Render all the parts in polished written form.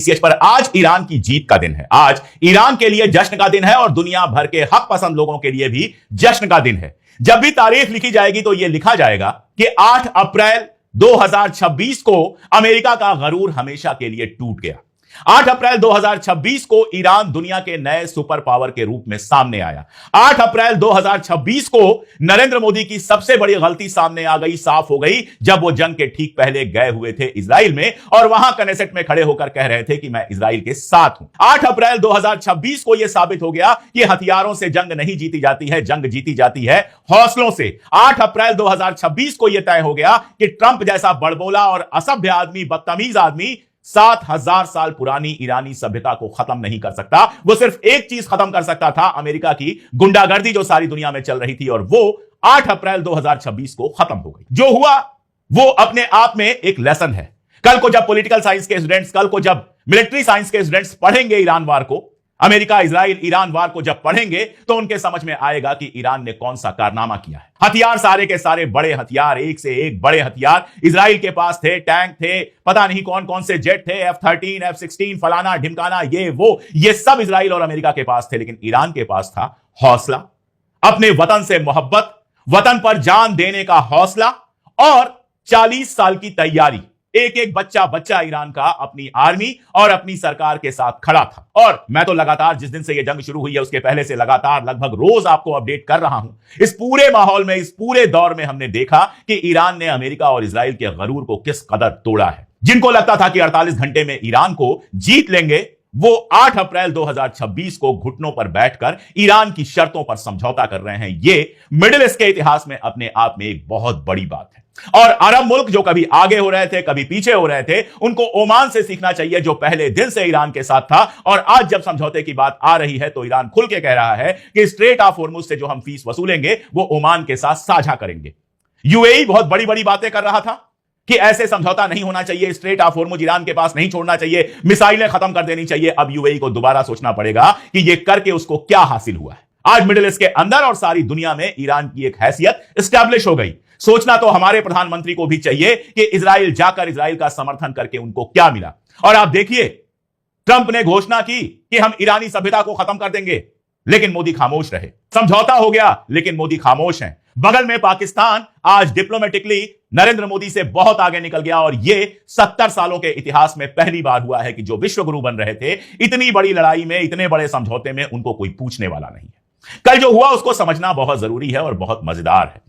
पर आज ईरान की जीत का दिन है। आज ईरान के लिए जश्न का दिन है और दुनिया भर के हक पसंद लोगों के लिए भी जश्न का दिन है। जब भी तारीख लिखी जाएगी तो यह लिखा जाएगा कि 8 अप्रैल 2026 को अमेरिका का गरूर हमेशा के लिए टूट गया। 8 अप्रैल 2026 को ईरान दुनिया के नए सुपर पावर के रूप में सामने आया। 8 अप्रैल 2026 को नरेंद्र मोदी की सबसे बड़ी गलती सामने आ गई, साफ हो गई, जब वो जंग के ठीक पहले गए हुए थे इजराइल में और वहां कनेसेट में खड़े होकर कह रहे थे कि मैं इजराइल के साथ हूं। 8 अप्रैल 2026 को यह साबित हो गया कि हथियारों से जंग नहीं जीती जाती है, जंग जीती जाती है हौसलों से। 8 अप्रैल 2026 को यह तय हो गया कि ट्रंप जैसा बड़बोला और असभ्य आदमी, बदतमीज आदमी 7000 साल पुरानी ईरानी सभ्यता को खत्म नहीं कर सकता। वो सिर्फ एक चीज खत्म कर सकता था, अमेरिका की गुंडागर्दी जो सारी दुनिया में चल रही थी, और वो 8 अप्रैल 2026 को खत्म हो गई। जो हुआ वो अपने आप में एक लेसन है। कल को जब पॉलिटिकल साइंस के स्टूडेंट्स, कल को जब मिलिट्री साइंस के स्टूडेंट्स पढ़ेंगे ईरान वार को, अमेरिका इजराइल ईरान वार को जब पढ़ेंगे तो उनके समझ में आएगा कि ईरान ने कौन सा कारनामा किया है। हथियार सारे के सारे बड़े हथियार, एक से एक बड़े हथियार इजराइल के पास थे। टैंक थे, पता नहीं कौन कौन से जेट थे, F-13 F-16 फलाना ढिमकाना, ये सब इजराइल और अमेरिका के पास थे। लेकिन ईरान के पास था हौसला, अपने वतन से मोहब्बत, वतन पर जान देने का हौसला और 40 साल की तैयारी। एक एक बच्चा ईरान का अपनी आर्मी और अपनी सरकार के साथ खड़ा था। और मैं तो लगातार, जिस दिन से यह जंग शुरू हुई है उसके पहले से लगातार लगभग रोज आपको अपडेट कर रहा हूं। इस पूरे माहौल में, इस पूरे दौर में हमने देखा कि ईरान ने अमेरिका और इजराइल के गरूर को किस कदर तोड़ा है। जिनको लगता था कि 48 घंटे में ईरान को जीत लेंगे, वो 8 अप्रैल 2026 को घुटनों पर बैठकर ईरान की शर्तों पर समझौता कर रहे हैं। ये मिडिल ईस्ट के इतिहास में अपने आप में एक बहुत बड़ी बात है। और अरब मुल्क जो कभी आगे हो रहे थे, कभी पीछे हो रहे थे, उनको ओमान से सीखना चाहिए, जो पहले दिन से ईरान के साथ था। और आज जब समझौते की बात आ रही है तो ईरान खुल के कह रहा है कि स्ट्रेट ऑफ हॉर्मुज से जो हम फीस वसूलेंगे वो ओमान के साथ साझा करेंगे। यूएई बहुत बड़ी बड़ी बातें कर रहा था कि ऐसे समझौता नहीं होना चाहिए, स्ट्रेट ऑफ हॉर्मुज ईरान के पास नहीं छोड़ना चाहिए, मिसाइलें खत्म कर देनी चाहिए। अब यूएई को दोबारा सोचना पड़ेगा कि यह करके उसको क्या हासिल हुआ है। आज मिडिल ईस्ट के अंदर और सारी दुनिया में ईरान की एक हैसियत एस्टैब्लिश हो गई। सोचना तो हमारे प्रधानमंत्री को भी चाहिए कि इजराइल जाकर इजराइल का समर्थन करके उनको क्या मिला। और आप देखिए, ट्रंप ने घोषणा की कि हम ईरानी सभ्यता को खत्म कर देंगे, लेकिन मोदी खामोश रहे। समझौता हो गया लेकिन मोदी खामोश हैं। बगल में पाकिस्तान आज डिप्लोमेटिकली नरेंद्र मोदी से बहुत आगे निकल गया। और यह 70 सालों के इतिहास में पहली बार हुआ है कि जो विश्व गुरु बन रहे थे, इतनी बड़ी लड़ाई में, इतने बड़े समझौते में उनको कोई पूछने वाला नहीं है। कल जो हुआ उसको समझना बहुत जरूरी है और बहुत मजेदार है।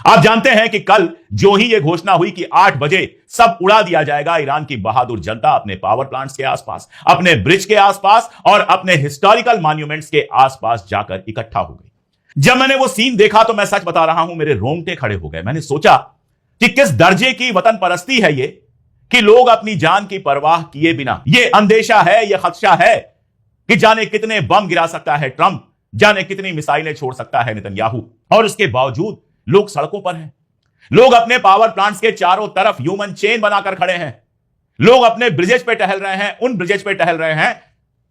आप जानते हैं कि कल जो ही यह घोषणा हुई कि 8 बजे सब उड़ा दिया जाएगा, ईरान की बहादुर जनता अपने पावर प्लांट्स के आसपास, अपने ब्रिज के आसपास और अपने हिस्टोरिकल मॉन्यूमेंट्स के आसपास जाकर इकट्ठा हो गई। जब मैंने वो सीन देखा तो मैं सच बता रहा हूं, मेरे रोंगटे खड़े हो गए। मैंने सोचा कि किस दर्जे की वतन परस्ती है ये कि लोग अपनी जान की परवाह किए बिना, ये अंदेशा है, ये खदशा है कि जाने कितने बम गिरा सकता है ट्रंप, जाने कितनी मिसाइलें छोड़ सकता है नेतन्याहू, और उसके बावजूद लोग सड़कों पर हैं। लोग अपने पावर प्लांट्स के चारों तरफ ह्यूमन चेन बनाकर खड़े हैं। लोग अपने ब्रिजेज पे टहल रहे हैं, उन ब्रिजेज पे टहल रहे हैं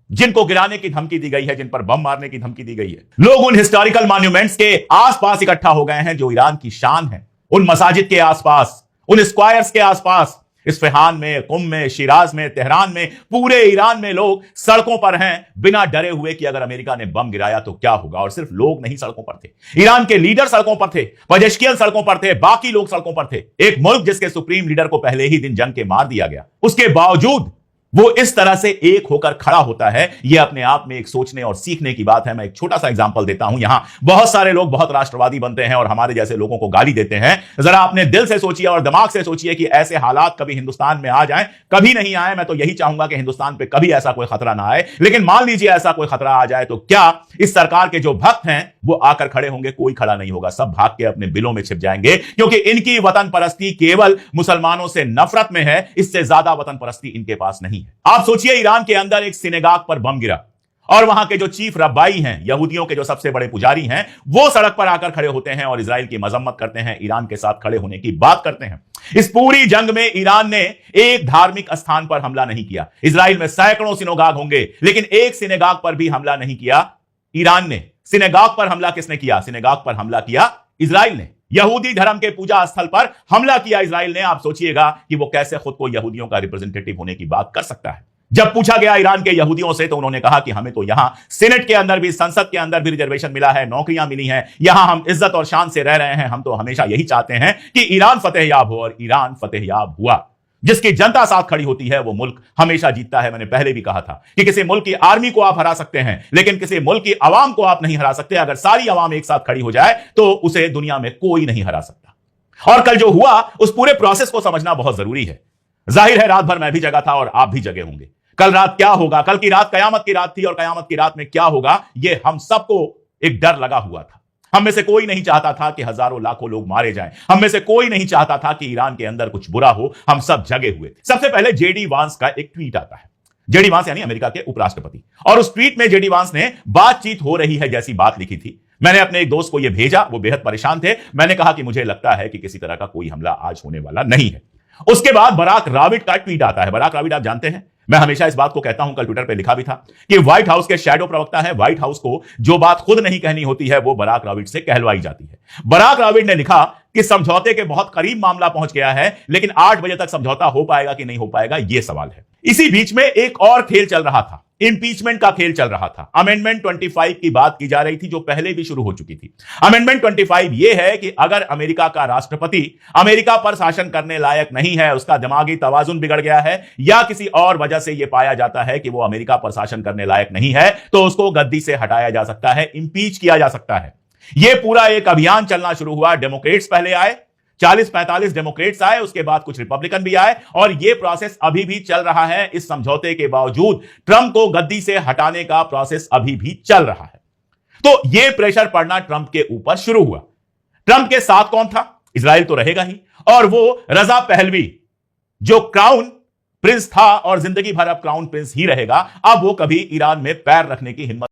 जिनको गिराने की धमकी दी गई है, जिन पर बम मारने की धमकी दी गई है। लोग उन हिस्टोरिकल मॉन्यूमेंट्स के आसपास इकट्ठा हो गए हैं जो ईरान की शान है। उन मसाजिद के आसपास, उन स्क्वायर्स के आसपास, इस्फहान में, कुम में, शिराज में, तेहरान में, पूरे ईरान में लोग सड़कों पर हैं, बिना डरे हुए कि अगर अमेरिका ने बम गिराया तो क्या होगा। और सिर्फ लोग नहीं सड़कों पर थे, ईरान के लीडर सड़कों पर थे, पजेश्कियन सड़कों पर थे, बाकी लोग सड़कों पर थे। एक मुल्क जिसके सुप्रीम लीडर को पहले ही दिन जंग के मार दिया गया, उसके बावजूद वो इस तरह से एक होकर खड़ा होता है। यह अपने आप में एक सोचने और सीखने की बात है। मैं एक छोटा सा एग्जांपल देता हूं। यहां बहुत सारे लोग बहुत राष्ट्रवादी बनते हैं और हमारे जैसे लोगों को गाली देते हैं। जरा अपने दिल से सोचिए और दिमाग से सोचिए कि ऐसे हालात कभी हिंदुस्तान में आ जाएं। कभी नहीं आए, मैं तो यही चाहूंगा कि हिंदुस्तान पे कभी ऐसा कोई खतरा ना आए। लेकिन मान लीजिए ऐसा कोई खतरा आ जाए तो क्या इस सरकार के जो भक्त हैं वो आकर खड़े होंगे? कोई खड़ा नहीं होगा। सब भाग के अपने बिलों में छिप जाएंगे, क्योंकि इनकी वतन परस्ती केवल मुसलमानों से नफरत में है। इससे ज्यादा वतन परस्ती इनके पास नहीं है। आप सोचिए, ईरान के अंदर एक सिनेगाग पर बम गिरा और वहां के जो चीफ रब्बाई हैं, यहूदियों के जो सबसे बड़े पुजारी हैं, वो सड़क पर आकर खड़े होते हैं और इजराइल की मजम्मत करते हैं, ईरान के साथ खड़े होने की बात करते हैं। इस पूरी जंग में ईरान ने एक धार्मिक स्थान पर हमला नहीं किया। इजराइल में सैकड़ों सिनेगाग होंगे, लेकिन एक सिनेगाग पर भी हमला नहीं किया ईरान ने। सिनेगाग पर हमला किसने किया? सिनेगाग पर हमला किया इजराइल ने। यहूदी धर्म के पूजा स्थल पर हमला किया इजराइल ने। आप सोचिएगा कि वो कैसे खुद को यहूदियों का रिप्रेजेंटेटिव होने की बात कर सकता है। जब पूछा गया ईरान के यहूदियों से तो उन्होंने कहा कि हमें तो यहां सेनेट के अंदर भी, संसद के अंदर भी रिजर्वेशन मिला है, नौकरियां मिली हैं, यहां हम इज्जत और शान से रह रहे हैं, हम तो हमेशा यही चाहते हैं कि ईरान फतेहयाब हो, और ईरान फतेहयाब हुआ। जिसकी जनता साथ खड़ी होती है वो मुल्क हमेशा जीतता है। मैंने पहले भी कहा था कि किसी मुल्क की आर्मी को आप हरा सकते हैं, लेकिन किसी मुल्क की आवाम को आप नहीं हरा सकते। अगर सारी आवाम एक साथ खड़ी हो जाए तो उसे दुनिया में कोई नहीं हरा सकता। और कल जो हुआ उस पूरे प्रोसेस को समझना बहुत जरूरी है। जाहिर है रात भर मैं भी जगा था और आप भी जगे होंगे। कल रात क्या होगा, कल की रात कयामत की रात थी, और कयामत की रात में क्या होगा ये हम सबको एक डर लगा हुआ था। हम में से कोई नहीं चाहता था कि हजारों लाखों लोग मारे जाएं। हम में से कोई नहीं चाहता था कि ईरान के अंदर कुछ बुरा हो। हम सब जगे हुए थे। सबसे पहले जेडी वांस का एक ट्वीट आता है। जेडी वांस यानी अमेरिका के उपराष्ट्रपति, और उस ट्वीट में जेडी वांस ने बातचीत हो रही है जैसी बात लिखी थी। मैंने अपने एक दोस्त को यह भेजा, वो बेहद परेशान थे। मैंने कहा कि मुझे लगता है कि किसी तरह का कोई हमला आज होने वाला नहीं है। उसके बाद बराक राबिट का ट्वीट आता है। बराक राबिट आप जानते हैं, मैं हमेशा इस बात को कहता हूं, कल ट्विटर पे लिखा भी था कि व्हाइट हाउस के शैडो प्रवक्ता है। व्हाइट हाउस को जो बात खुद नहीं कहनी होती है वो बराक राबिट से कहलवाई जाती है। बराक राबिट ने लिखा कि समझौते के बहुत करीब मामला पहुंच गया है, लेकिन 8 बजे तक समझौता हो पाएगा कि नहीं हो पाएगा यह सवाल है। इसी बीच में एक और खेल चल रहा था, इंपीचमेंट का खेल चल रहा था। अमेंडमेंट 25 की बात की जा रही थी जो पहले भी शुरू हो चुकी थी। अमेंडमेंट 25 यह है कि अगर अमेरिका का राष्ट्रपति अमेरिका पर शासन करने लायक नहीं है, उसका दिमागी तवाजुन बिगड़ गया है, या किसी और वजह से यह पाया जाता है कि वो अमेरिका पर शासन करने लायक नहीं है, तो उसको गद्दी से हटाया जा सकता है, इंपीच किया जा सकता है। यह पूरा एक अभियान चलना शुरू हुआ। डेमोक्रेट्स पहले आए, 40-45 डेमोक्रेट्स आए, उसके बाद कुछ रिपब्लिकन भी आए, और यह प्रोसेस अभी भी चल रहा है। इस समझौते के बावजूद ट्रंप को गद्दी से हटाने का प्रोसेस अभी भी चल रहा है। तो यह प्रेशर पड़ना ट्रंप के ऊपर शुरू हुआ। ट्रंप के साथ कौन था? इजराइल तो रहेगा ही, और वो रजा पहलवी जो क्राउन प्रिंस था और जिंदगी भर अब क्राउन प्रिंस ही रहेगा, अब वो कभी ईरान में पैर रखने की हिम्मत